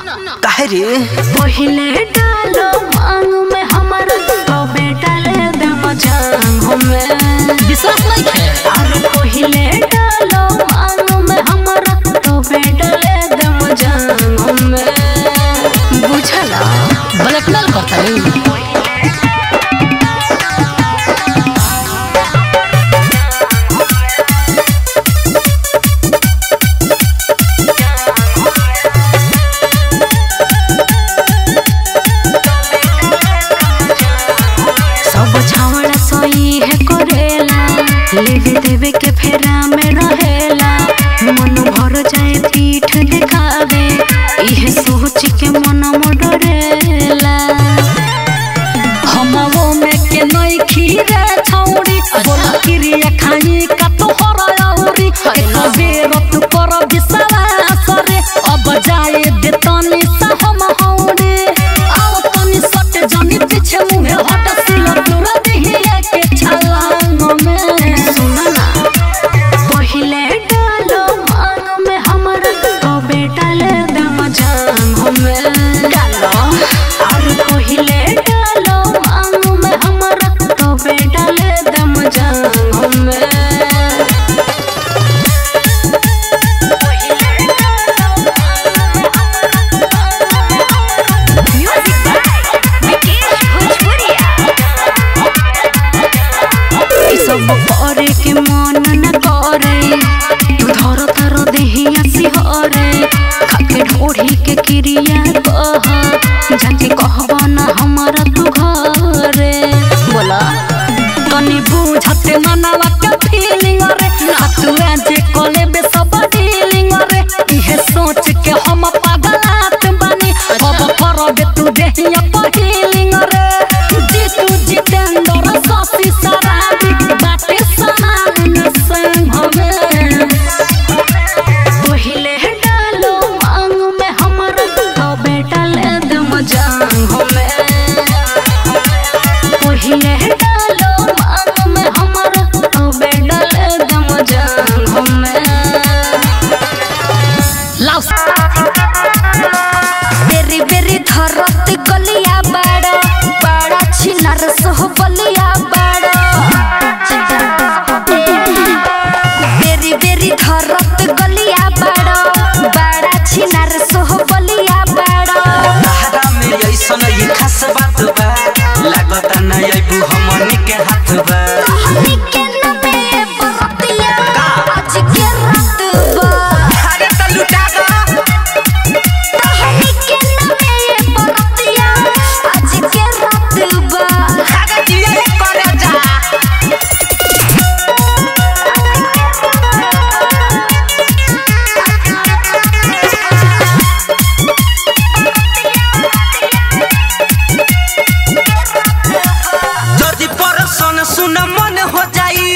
ना काहे रे पहिले डालो मांग में हमारा तो बेटा ले दे मजांग में विश्वास नहीं है अरे पहिले डालो मांग में हमारा तो बेटा ले दे मजांग में बुझला ब्लैकमेल करता है लेवे देवे के फेरा में रहेला मन भर जाए पीठ दिखावे इहे सोच के मन डरेला हम वो में के नई खीरे छौड़ी बोला क्रिया खाई का तो हराउरी एक बेर तू कर विश्वास रे अब जाए दे तनी सा हम हौड़े आओ तनी सट जानी पीछे मुहे हट सिला दूर देहिया के छलांग में सुनना पहिले डालो मांग में हमारा तो बेटा ले दे मजांग में डालो और पहिले डालो मांग में हमारा तो बेटा ले दे मजांग में सब करे के मन न करे तू धर तार देहिया सिहरे खाके ढोढ़ी के क्रिया कह जाके कहबा ना हमारा तू घरे बोला तनी बुझते मनवा के फीलिंग रे तू जे कोले बे सब डीलिंग रे इहे सोच के हम पागलात बनी अब करबे तू देहिया पहिलिंग रे जी तू जितेंद्र सासी सराबी बाटे समान संग में पहिले डालो मांग में हमारा तो बेटा ले दे मजांग में पहिले डालो मांग में हमारा तो बेटा ले दे मजांग में लाओ बेरी बेरी धरत गलिया बड़ा बड़ा छिनर सोह बलिया बड़ा बेरी बेरी धरत गलिया बड़ा बड़ा छिनर सोह बलिया बड़ा तहरा में ऐसन ये खास बात बा लागत ना आइबू हमनी के हाथ बा हमनी के नबे बरतिया आज के रात बा अरे त लुटा दो हमनी के नबे बरतिया आज के रात बा अरे जिया कर जा जदी परसन सुन मन हो जाई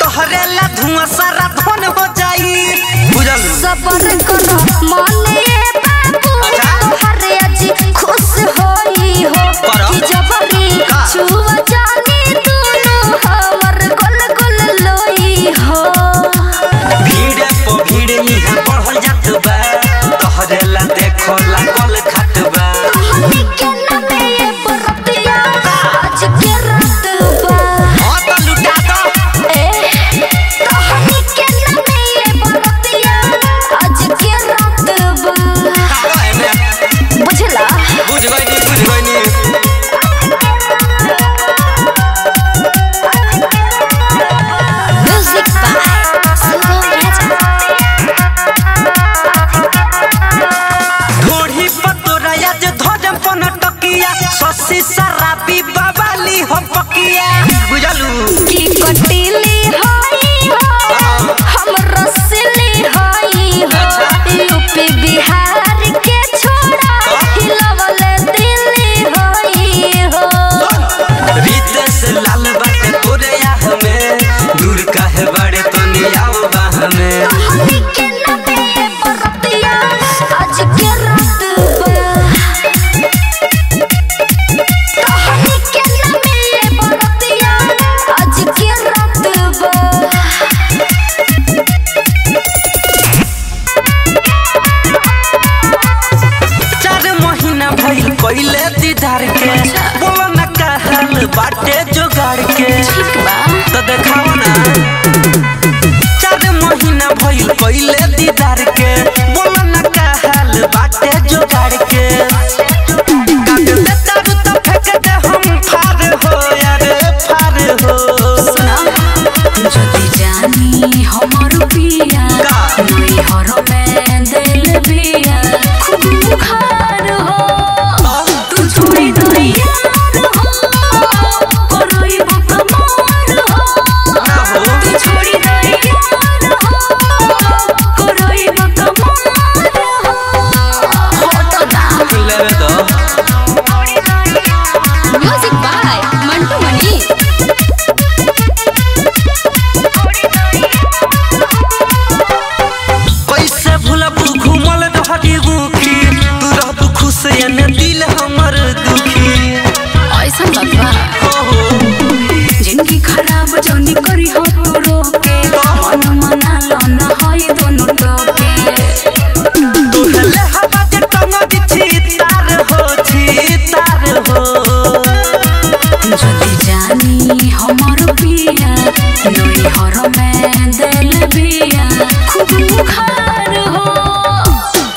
तोहरे ला धुआं सारा धन हो जाई बुझल सबर करो माने बाबू तोहरे आज खुश होई हो करो। कि जबरी छुआ जानी दोनों हमर गोल गोल लोई हो भीड़ पे भीड़ यहाँ बढ़ल जात बा तोहरे ला देखो लागल खात बा हमनी के नबे बरतिया आज के रात बा हाँ तो लुटा दो हमनी के नबे बरतिया आज के रात बा बुझला बुझ गई म्यूजिक बाय सुगम राजा कोइले दीदार के बोलो ना कहल बाटे जोगाड़ के ठीक बा तो देखाओ ना 4 महीना भइल कोइले दीदार के बोलो ना कहल बाटे जोगाड़ के काट दे तारू तो फेंक दे हम फार हो यार फार हो सुना जदी जानी हमर पिया नई हर में दिल बिया खूब खार हो तू छोड़ी दो यार हो करई बकमार हो तू छोड़ी दो यार हो करई बकमार हो होतो ना लेवे दो म्यूजिक बाय मंटू मनी कैसे भूलब घूमल रहती बुखी तू रहबू खुश एने दिल हमर दुखी ऐसा लगवा जिंदगी खराब जौनी करी हो तू रोके मन मना लन होई दोनों टोके तोहले हवा जे टंग बिछी तार हो जदी जानी हमर पिया नई हर में दिल बिया खूब खार हो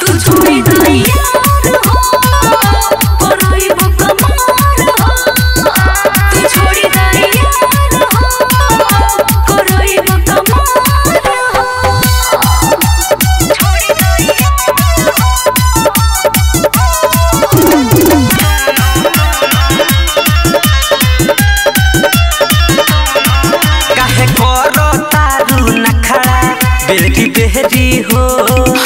तू छोड़ी दो यार हो करई बकमार हो तू छोड़ी दो यार हो करई बकमार हो छोड़ी दो काहे करो तारू नखरा बेरी बेरी हो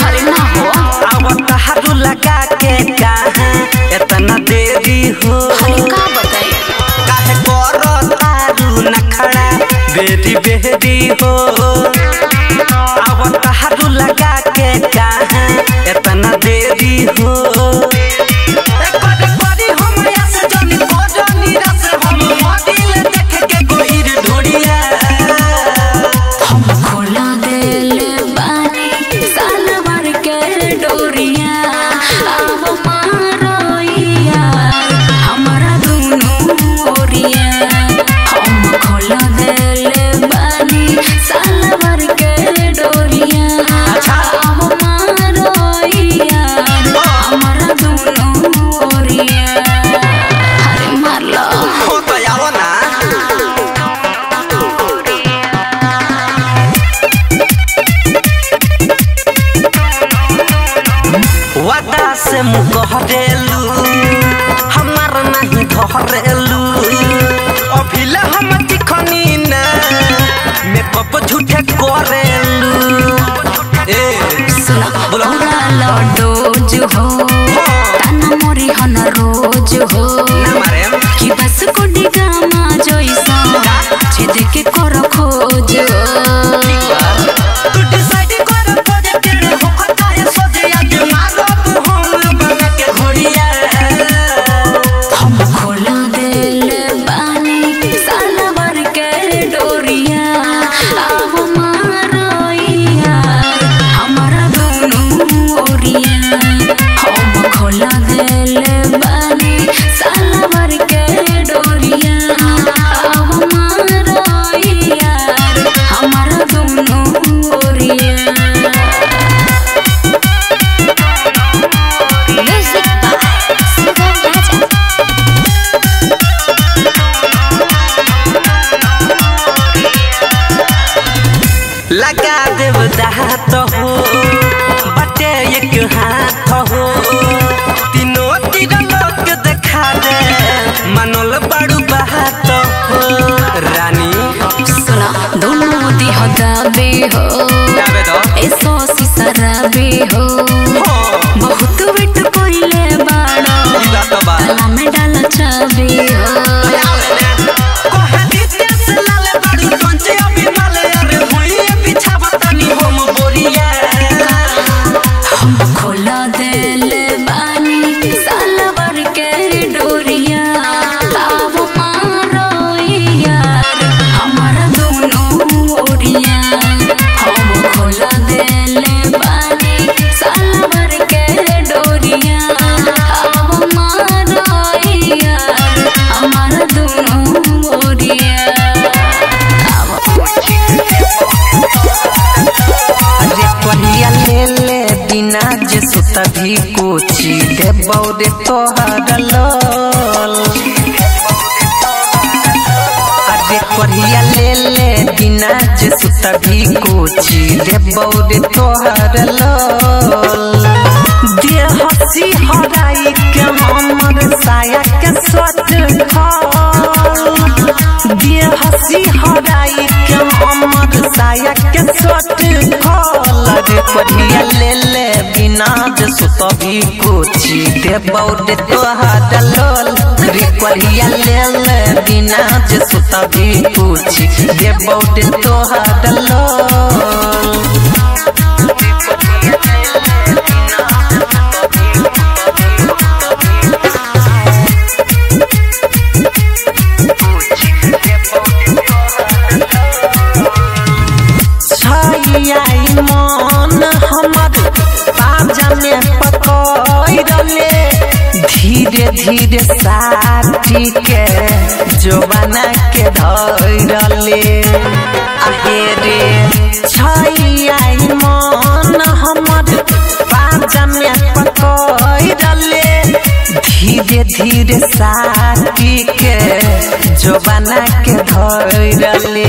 हरे ना हो आवत हारू लगा के कहां इतना देरी हो हरे का बताई काहे करो तारू नखरा बेरी बेरी हो आवत हारू लगा के कहां इतना देरी हो हम खोला दिल बानी साल भर के डोरिया अब मारोइया हमारा दोनों ओरिया हम खोला दिल बानी साल भर के डोरिया अब मारोइया हमारा दोनों ओरिया अरे मार लो हो तो आओ ना वादा से मुँह हरेलू हमार नहीं धरेलू अभिला हम दिखनी ना मेकअप झूठे करेलू ए सुना बोलो। उड़ालो डोज हो ताना मोरी हन रोज हो ना मारे कि बस को डिगामा जोइसा छेद के कर खोज तू डिसाइड कर प्रोजेक्ट हो खता है सोचे आज मारब हम बना के घोड़िया हम खोला दिल बानी साल भर के डोरिया अब मारोइया हमारा दोनों ओरिया हम खोला दिल बानी साल भर के डोरिया अब मारोइया हमारा दोनों ओरिया म्यूजिक बाय सुगम राजा लगा देव दाहत हो बटे एक हाथ हो तीनों तीर लोग देखा दे मनोल बड़ू बात हो रानी सुना दोनों दिह दाबे हो जावे दो ऐसो सिसराबे हो बहुत वेट कोइले बाड़ो ई बात बा गला में डाल चाबे हो कोहे दिते से लाले बड़ू पंचे अभी माले अरे हुई बिछा बतानी हम बोरिया बिना जे सुता भी कोची देबौ रे तोहर लोल अरे कोरिया ले बिना जे सुता भी कोची देबौ रे तोहर लोल दे हसी हराई के हमर साया के सोच खाल दे हसी हराई के हमर साया के सोच खाल रे कोरिया ले बिना जे सुत भी कोची देबौ रे तोहर लोल रे कोरिया ले बिना जे सुत भी कोची देबौ रे तोहर लोल मन हमर पाजा में पकड़ले धीरे धीरे साथी के जवाना के धरले आहे रे छैया मन हमर पाजा में पकड़ले धीरे धीरे साथी के जवाना के धरले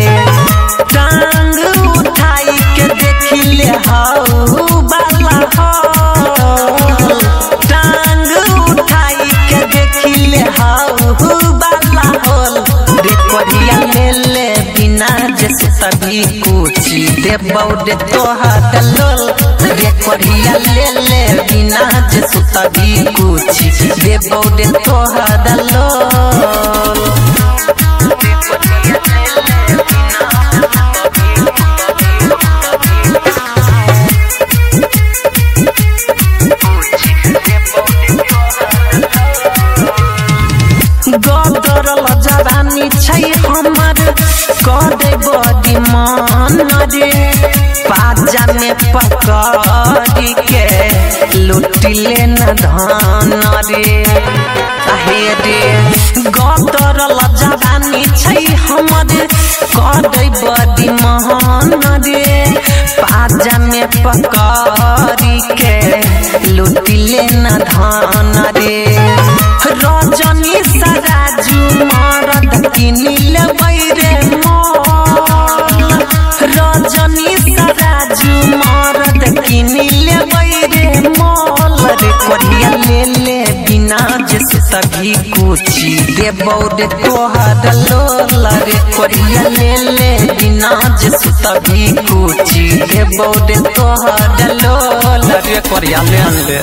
टांग उठाई के देखिले हाउ बाला हो टांग उठाई के देखिले हाउ बाला होल रे कोरिया ले बिना जे सभी कोची देबौ रे तोहर लोल रे कोरिया ले बिना जे सभी कोची देबौ रे तोहर लोल गदरल जवानी छै हमर कदे बड़ी मन रे पाजा में पकड़ी के लुटिले न धन रे आहे रे गदरल जवानी छै हमर कदे बड़ी मन रे पाजा में पकड़ी के लुटिले न धन रे रजनी सराजू मरद किनिल बैरे मोल रजनी सराजू मरद किनिल बैरे मोल रे कोरिया ले बिना जे सभी कोची देबौ रे तोहर लोल रे कोरिया ले बिना जे सभी कोची देबौ रे तोहर लोल रे कोरिया ले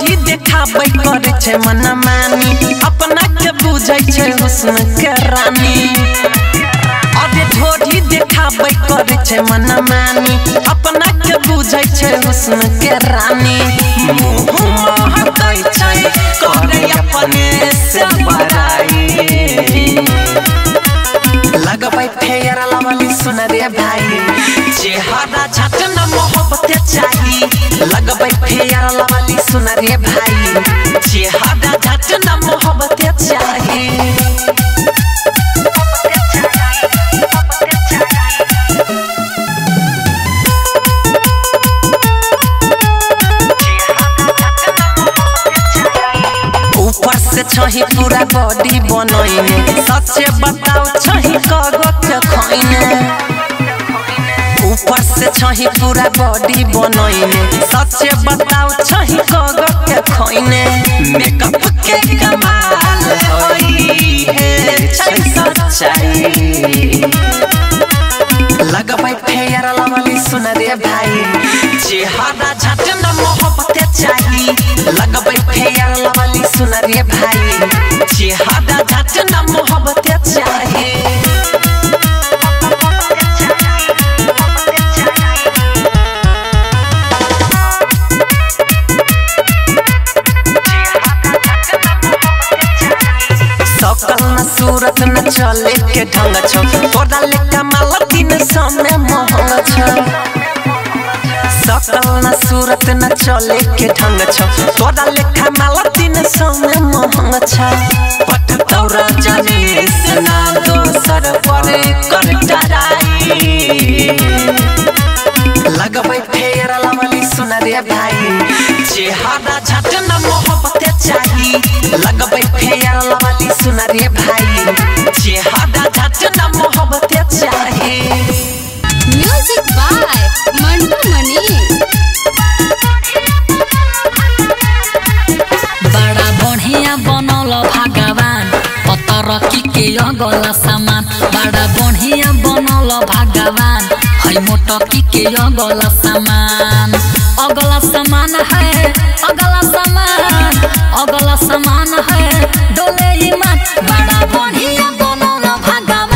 करे छे मना मानी अपना के बुझै छे हुस्न के रानी अबे ढोढ़ी देखाबै करे छे मना मानी अपना के बुझै छे हुस्न के रानी मुँह महकै छे करे अपने से बड़ाई लगबै फेर लवली सुन रे भाई चेहरा झट न मोहब्बत चाही लगबै फेर लवली सुन रे भाई चेहरा झट न मोहब्बत चाही ऊपर से छही पूरा बॉडी बनैने सच्चे बताओ छही कगो के खैने ऊपर से छही पूरा बॉडी बनैने सच्चे बताओ छही कगो के खैने मेकअप के कमाल होई है छै सच्चाई लगबै फेर लवली सुन रे भाई चेहरा झट न मोहब्बत चाही लगबै फेर लवली सुन रे भाई चेहरा झट न मोहब्बत चाही सकल न सूरत न चले के ढंग छ तोरा ले कमाल दिन समय महंग छ सकल न सूरत न चले के ढंग छ तोरा लेखा माला 300 में महंग छ पट तौरा जाने से ना दोसर पर कर डराई लगबै फेर लवली सुन रे भाई चेहरा झट न मोहब्बत चाही लगबै फेर लवली सुन रे भाई चेहरा झट न मोहब्बत चाही। म्यूजिक बाय मंटू मनी। बड़ा बढ़िया बनल भगवान पतर की के अगला सामान बड़ा बढ़िया बनल भगवान है मोटकी के अगला सामान है अगला सामान है डोले ईमान बड़ा बढ़िया बनल भगवान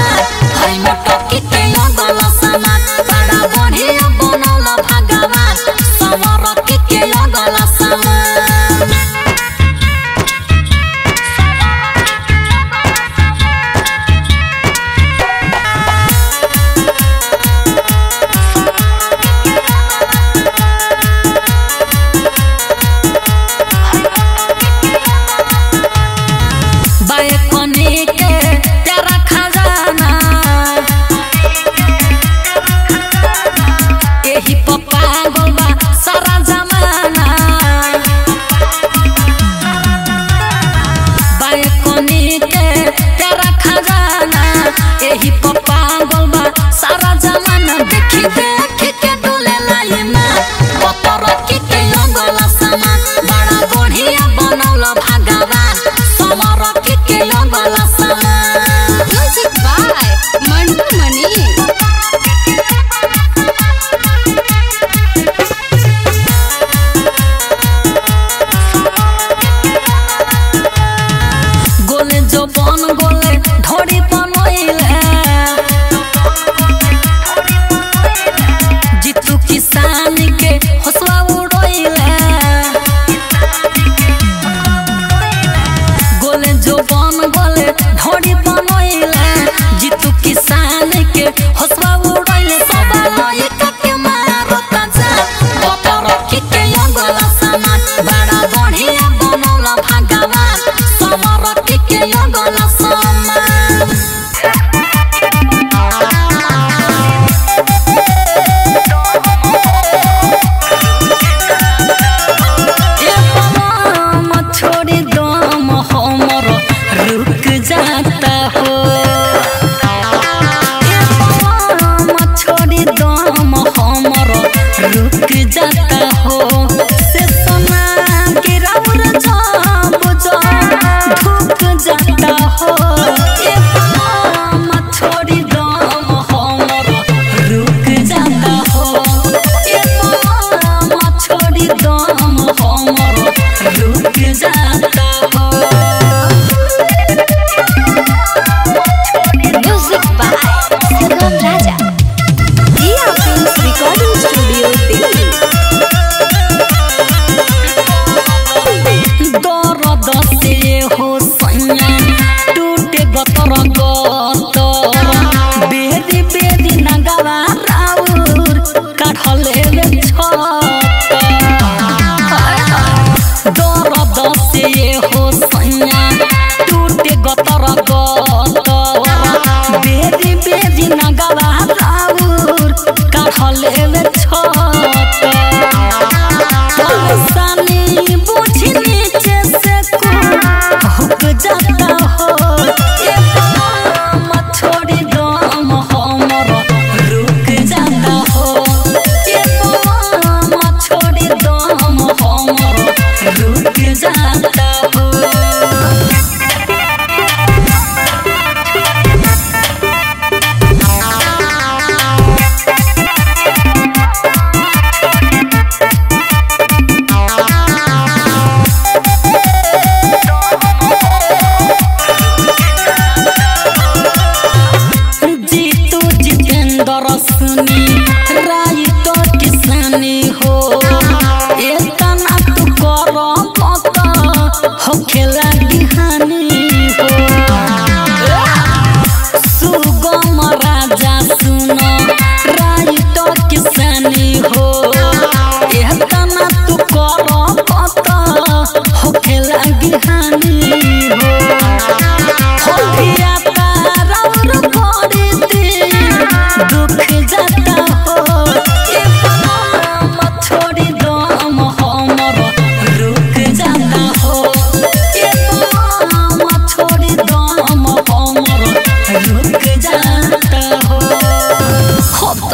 है मोटकी के अगला सामान बड़ा बढ़िया बनल भगवान समरकी के अगला सामान।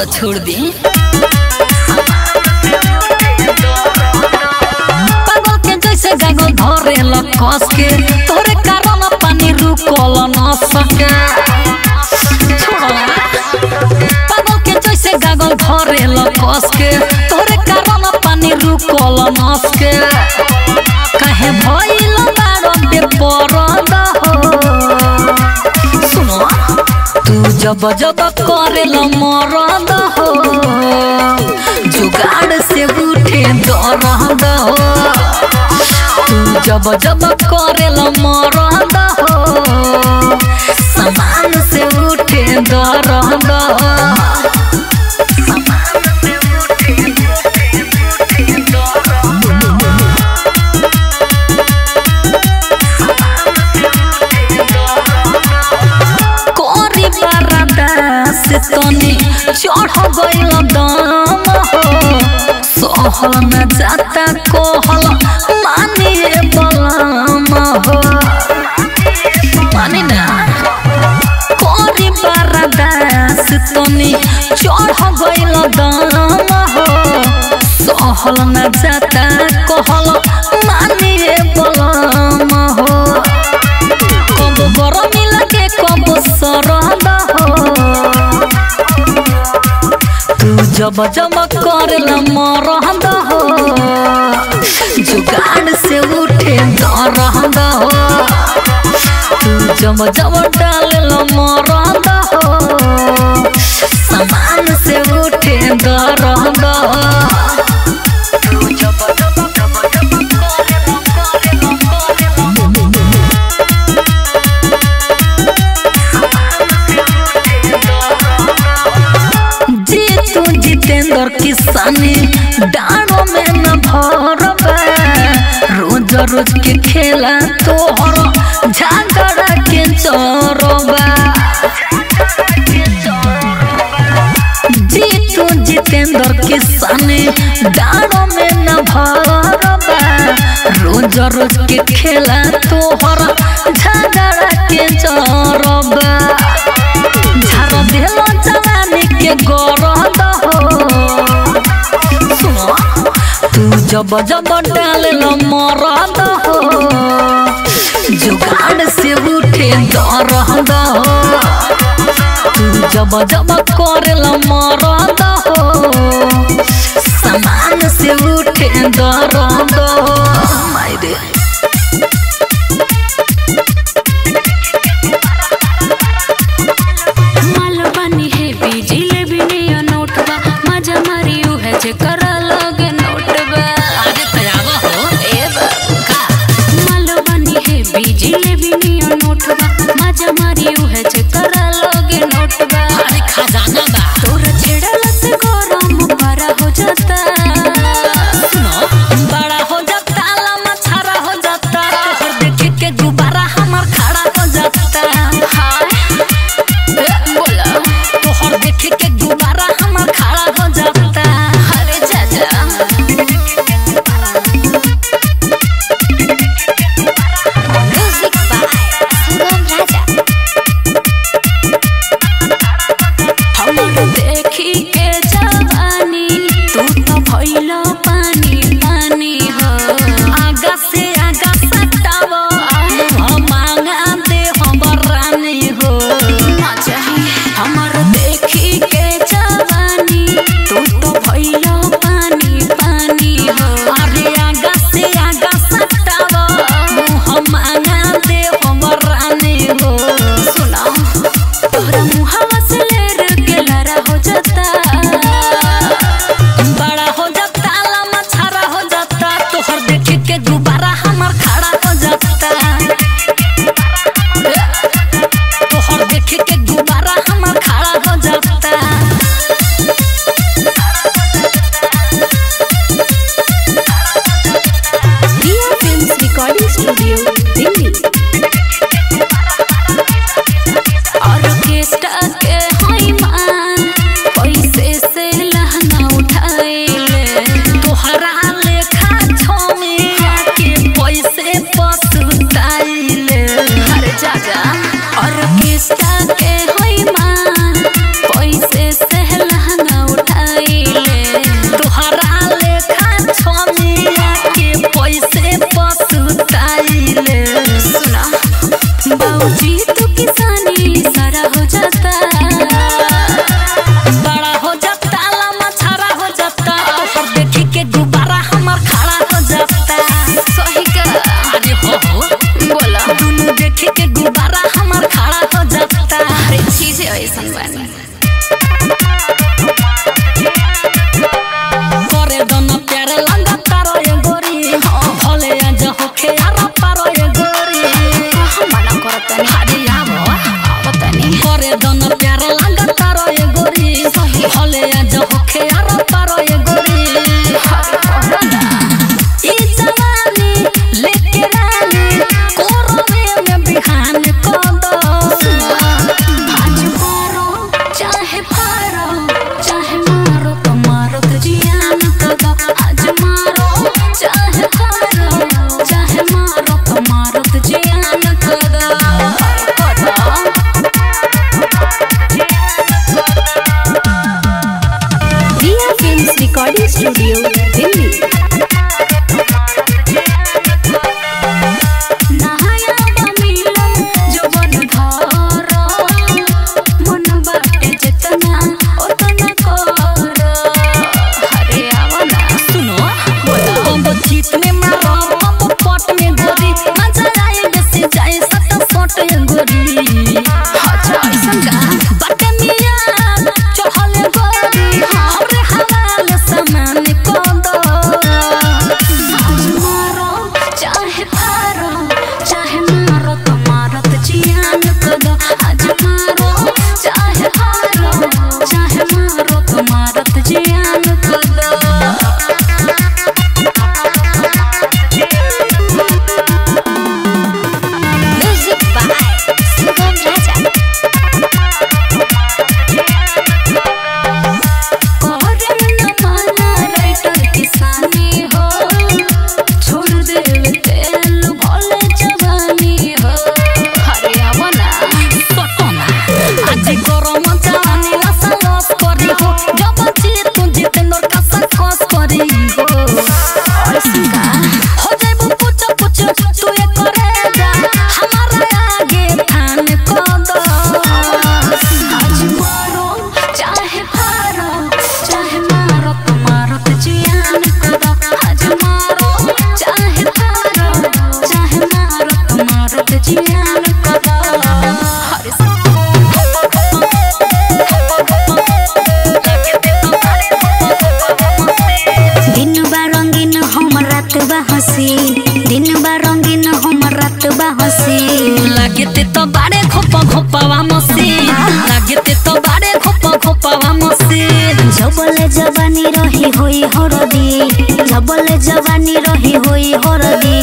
तो छोड़ दी। पागल के जैसे गागल धरे लकस के तोरे कारण पानी रुकल न सके। पागल के जैसे गागल धरे लकस के तोरे कारण पानी रुकल न सके। काहे भइल बारो बेपरद हो। सुनो तू जब जब करेल मरद हो जुगाड़ से उठे दर्द हो। तू जब जब करेल मरद हो समान से उठे दर्द हो। तनी चढ़ गइल दम हो सहल न जाता कहल मानिए बलम हो। मानी ना करी बरदास तनी चढ़ गइल दम हो सहल न जाता कहल मानिए बलम हो। कब गरमी लगे कब सरद हो। तू जब जब करेल मरद हो जुगाड़ से उठे दर्द हो। तू जब जब डालेल मरद हो समान से उठे दर्द हो। जितेंद्र किसानी डाणों में न भरबा रोज रोज के खेला तोहर झगड़ा के चोरबा। जीतू जितेंद्र किसानी डाणों में न भरबा रोज रोज के खेला तोहर झगड़ा के चोरबा। झाड़ देलो जवानी के गरद हो। सुनो तू जब जब डालेल मरद हो जुगाड़ से उठे दर्द हो। तू जब जब करेल मरद हो समान से उठे दर्द हो। मायरे खजाना बा तोरा छेड़ला से गरम बड़ा हो जाता। सुनो बड़ा हो जाता लम्बा छारा हो जाता तोहर देख के गुब्बारा हमार खड़ा हो जाता। हाय बोला तोहर देख के गुब्बारा हमार खड़ा हो जाता। अरे चाचा म्यूजिक बाय सुगम राजा। देखी के जवानी तू तो भइलो पानी पानी हो। आगा से आगा सटावो हम मांगा दे हमर रानी हो। ना चाहिए हमर देखी के जवानी तू तो भइलो पानी पानी हो। अरे आगा से आगा सटावो हम मांगा दे हमर रानी हो। सुना तोहरा मुहावा से बड़ा हो जाता लम्बा छारा हो जाता तोहर देख के गुब्बारा हमार खड़ा हो जाता। तोहर देख के गुब्बारा हमार खड़ा हो जाता। Riya films recording studio Delhi. Orchestra के होई मान पैसे से लहंगा उठाइले तोहरा लेखा छमी के पैसे पसुताइले। हर जगह ऑर्केस्ट्रा के होई मान पैसे से लहंगा गुब्बारा हमार खड़ा हो जाता। सही का अरे हो बोला दोनों देखे के गुब्बारा हमार खड़ा हो जाता। अरे चीजें ऐसन बानी करे दोनों प्यारे लंगा तारो ये गोरी भले आज होके यार पारो ये गोरी मना करता नहीं अरे आवो पता नहीं करे दोनों प्यारे लंगा तारो ये गोरी भले आज होके यार पारो ये गोरी ई जवानी लेके रानी कोरवे में बिहान को दो आज मारो चाहे फारो चाहे मारो तो मारो तो जियान कदा आज मारो चाहे फारो चाहे मारो तो मारो तो जियान कदा रिया फिल्म्स रिकॉर्डिंग स्टूडियो दिल्ली नहाया बमिलो जो बन धारा मन बाटे जितना उतना करो अरे आवना सुनो अब जीत में मारो अब पट में गोरी मजा आए बेसी जाए सट सट ये गोरी अच्छा ऐसा का बाटे मिया चहल गोरी हमरे हवाले सामान को दो आज मारो चाहे फारो चाहे मारो तो मारो तो जियान कदा आज मारो चाहे फारो चाहे मारो तो मारो तो जियान कदा म्यूजिक बाय सुगम राजा कोरन न माना राइटर किसानी हो छोड़ दे तेल भोले जवानी हो अरे आवना सटना आज गरम जानी लसा लस करी हो जब जी तू जितेंद्र का सकस करी हो ऐसा हो जाइबू कुछ कुछ तू ये करे जा हमारा आगे थान को दो आज मारो चाहे फारो चाहे मारो तो मारो तो जियान कदा आज मारो चाहे फारो चाहे मारो तो मारो तो जियान कदा दिन बा रंगीन हम रात बा हसी दिन बा रंगीन हम रात बा हसी लागते तो बाड़े खोपा खोपावा मसी लागते तो बाड़े खोपा खोपावा मसी जबले जवानी रही होई हरदी जबले जवानी रही होई हरदी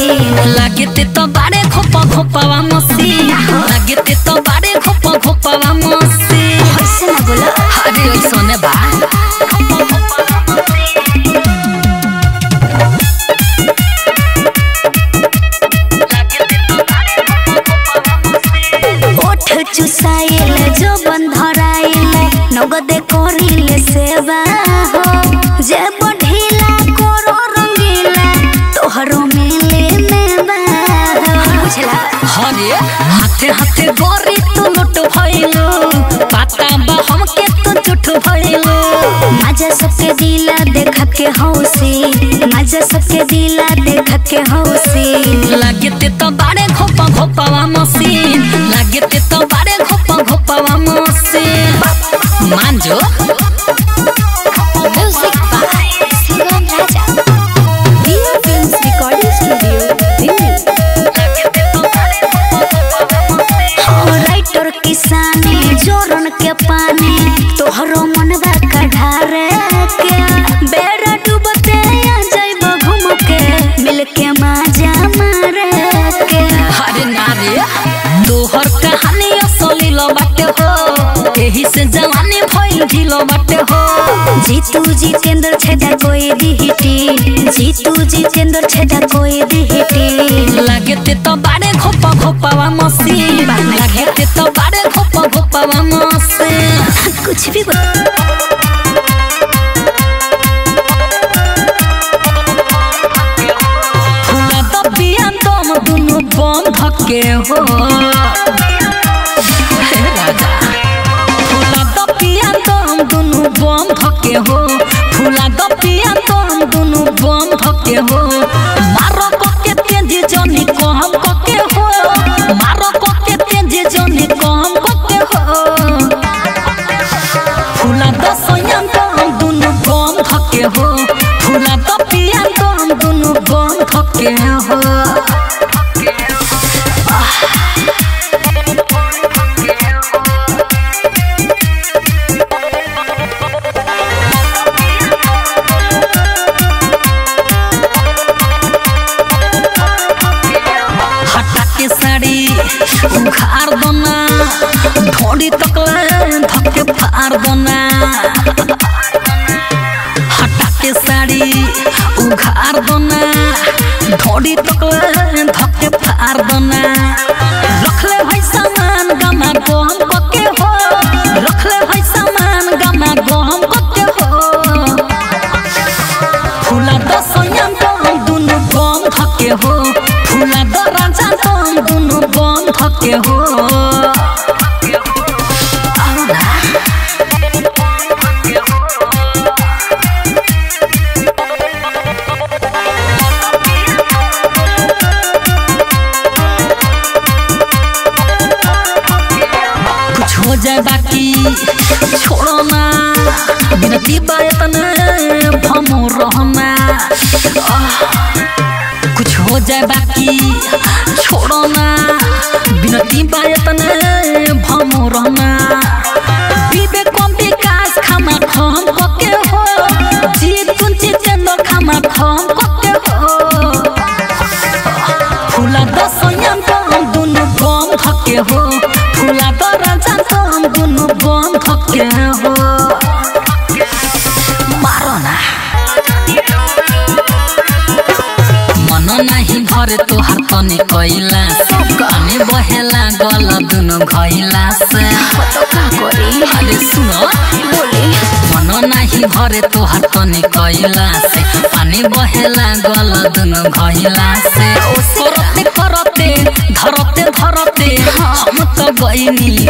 लागते तो बाड़े खोपा खोपावा मसी लागते तो बाड़े खोपा खोपावा मसी ऐसे ना बोला अरे सोने बा ओठ चुसाइल जो बंधराइल नगदे करिले सेवा हो जे बढ़िला करो रंगीला तोहरो मेले में बा बुझला हरे हाथे हाथे गोरी तू लुट भइलो पाता बा हमके तू झूठ भइलो मजा सबके दिला देख के हौसी मजा सबके दिला देख के हौसी लागते तो बाड़े खोपा खोपावा मसीन लागते तो बाड़े खोपा खोपावा मसीन मान जो music by Sugam Raja Riya films recording studio Delhi writer किसानी जोरन के पानी तोहरो मनवा कढ़ारे के बेड़ा डूबते आ जाइब घूम के मिल के मजा मारे के अरे नारे तोहर कहानी असली लो बाटे हो एही से जवानी भइल ढिलो बाटे हो जीतू जितेंद्र छेदा कोई दिहिटी जीतू जितेंद्र छेदा कोई दिहिटी लागते तो बाड़े खोपा खोपावा मसीन लागते तो बाड़े खोपा खोपावा मसीन कुछ भी फूला दबिया तुम दुनु बंध के हो हे राजा फूला दबिया तुम दुनु बंध के हो फूला दबिया तुम दुनु धके हो मारो के तेज जनी कहम के हो मारो के तेज जनी कहम के हो फूला दसयन तम दुनु गम धके हो फूला दपियन तम दुनु गम धके हो उखाड़ दोना ढोड़ी तकले धके फाड़ दोना हटा के साड़ी उखाड़ दोना ढोड़ी तकले धके फाड़ दोना रखले है सामान गमा गम के हो रखले है सामान गमा गम के हो फूला दसयन तम दुनु गम धके हो फूला दराजा तम दुनु गम धके हो कुछ हो जाए बाकी छोड़ो ना बिनती बायतन भमो रहना कुछ हो जाए बाकी छोड़ो ना बिनती बायतन भमो रहना विवेक विकास खामा खम के हो जीत कुंची चंदो खामा खम के हो फूला दसयन तम दुनु गम धके हो फूला दराजा तम दुनु गम धके हो मारो ना मन नाही भरे तोहार तनी कइला काने बहेला गल दुनु घइला से अरे सुनो बोले मन नाही भरे तोहार तनी कइला से पानी बहेला गल दुनु घइला से करते करते धरते धरते हम तो गइनी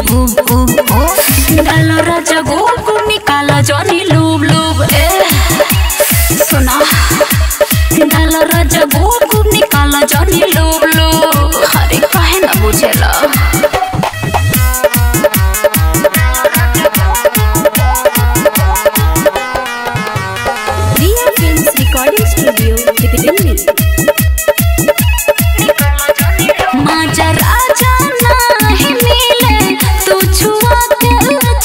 डाल राजा गोकु निकाला जनी लूब लूब सुना डाल राजा गोकु निकाला जनी लूब लूब अरे काहे ना बुझेला रिया फिल्म्स रिकॉर्डिंग स्टूडियो दिल्ली माजा राजा नहीं मिले तू छुआ के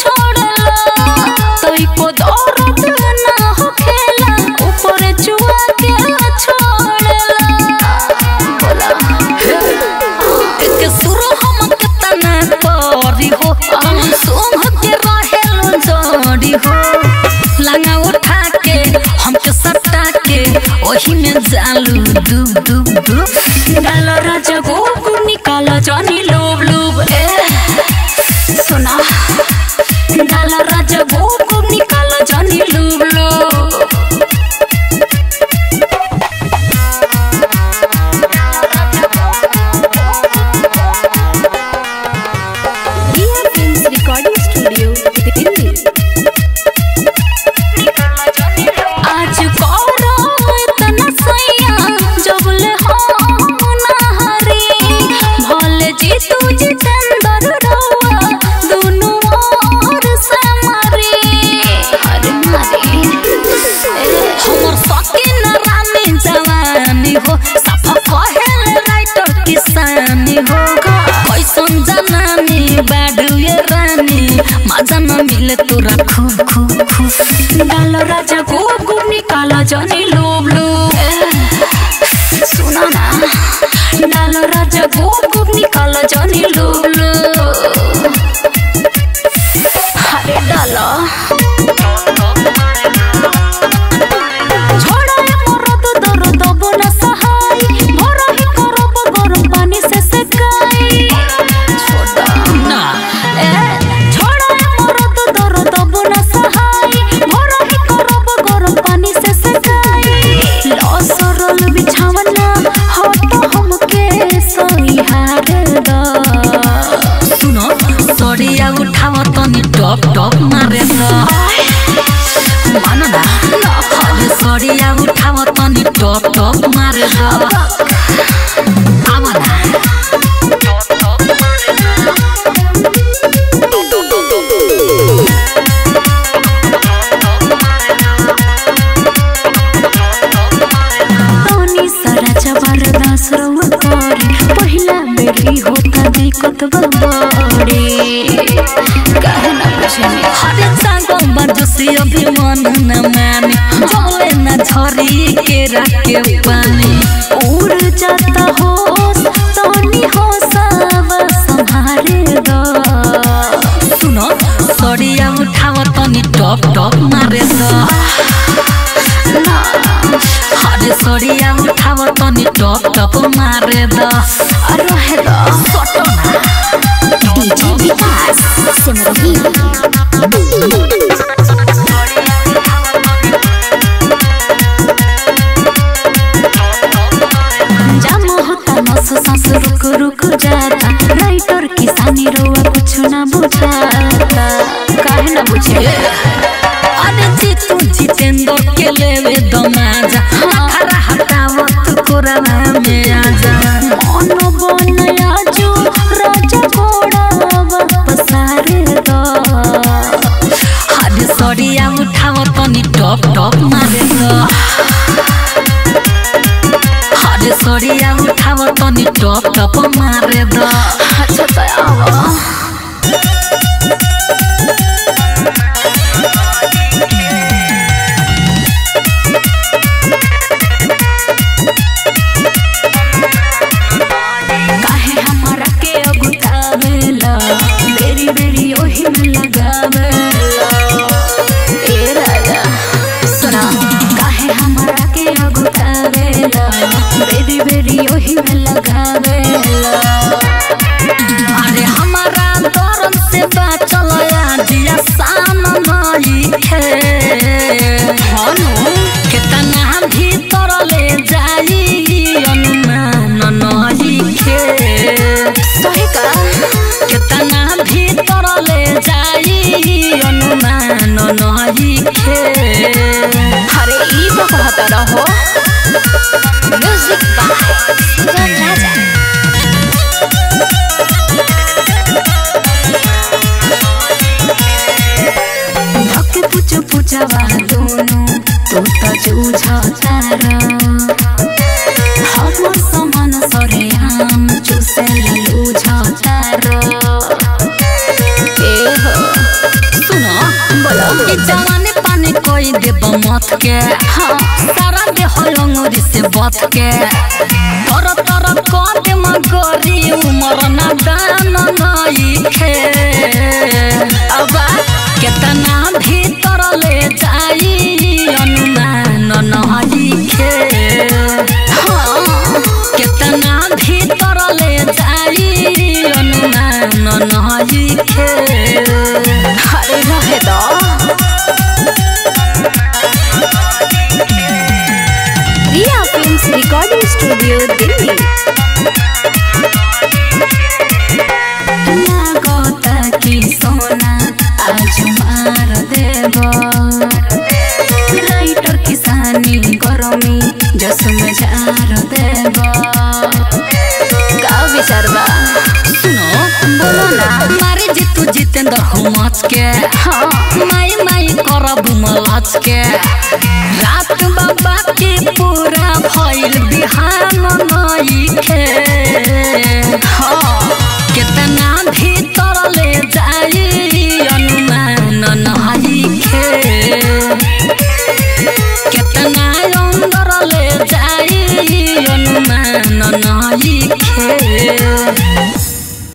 छोड़ला तोई को दर्द ना हो खेला ऊपर छुआ के छोड़ला बोला एक सुर हम कितना परी हो हम सोम के रहेल जोड़ी हो लांगा उठा के हमके सट्टा के ओही में जालू डूब डूब डूब डाल राजा गोकु निकाला जनी लूब लूब सुना डाल राजा गोकु निकाला जनी लूब लूब रिया फिल्म्स रिकॉर्डिंग स्टूडियो दिल्ली आज करो इतना सैया जबले हो ना हरी भले जीतू जितेंद्र रहुआ दोनों ओर से मारी अरे मारी हमर सकीन रानी जवानी हो सफा कहल राइटर किसानी हो कैसन जनानी बाडू ये रानी मजा न मिले तोरा खूब खूब खूब डाल राजा गोकु निकाला जनी लूब लूब सुना ना डाल राजा गोकु निकाला जनी लूब लूब अरे डाला छोड़ा मरद दर्द बना सहाय भरा ही करब गरम पानी से सेकाई छोड़ा ना छोड़ा मरद दर्द बना सहाय भरा ही करब गरम पानी से सेकाई लसरल बिछावना हट हमके सहिहार द सुनो सड़िया उठाव तनी टप टप मारे द मानो ना सड़िया उठाव तनी टप टॉप टॉप मारे दा आवाना तोनी सारा जबरदस्त रउआ करे पहिला बेरी होता दिक्कत बड़ी काहे ना बुझनी हरे सांगो बजसी अभिमान न माने बोले न झरी के रखे पानी उड़ जाता होश तोनी होशव संभारे दो सुनो सड़िया उठाव तनी टॉप टॉप मारे दा हरे सड़िया उठाव तनी टॉप टॉप मारे दा रहे दो डीजे विकास सिमरही जाम होता नस सांस रुक रुक जाता राइटर किसानी रोआ कुछ ना बुझाता काहे ना बुझे अरे जीतू जितेंद्र के लेवे दमाजा खरा हटावत कोरवा में आजा मन बनया जो राजा घोड़ा पसारे दो हरे सड़िया उठाव तनी टॉप टॉप मारे दा हरे सड़िया उठाव तनी टॉप टॉप मारे दा अच्छा तो आवा काहे हमारा के अगुतावेला बेरी बेरी ओही में लगावेला ए राजा सुना काहे हमारा के अगुतावेला बेरी बेरी ओही में लगावेला अरे हमारा दरम से बाचल जिया शाम नई खे हनु कितना भीतर ले जाई अनुमान नई खे सही का कितना भीतर ले जाई अनुमान नई खे अरे ई तो कहता रहो म्यूजिक बाय सुगम राजा धक्के पूछो पूछवा दोनों तू तो जूझता हम समान सरे हम चूसे लूझता ए हो सुनो बोलो ई जवानी पानी कोई देब मत के हाँ सारा देह अंगुरी से बत के तर तर कद मगरी उमर ना दान नई खे अब कितना भीतर ले जाई अनुमान नई खे हाँ कितना भीतर ले जाई अनुमान नई खे अरे रहे दो रिया फिल्म्स रिकॉर्डिंग स्टूडियो दिल्ली लागता कि सोना आज मार देबो राइटर किसानी गरमी जसम जार देबो का विचार बा सुनो बोलो ना मारे जीतू जितेंद्र हो मच के हाँ माई माई करब मलच के रात बाबा के पूरा भइल बिहान नई खे हाँ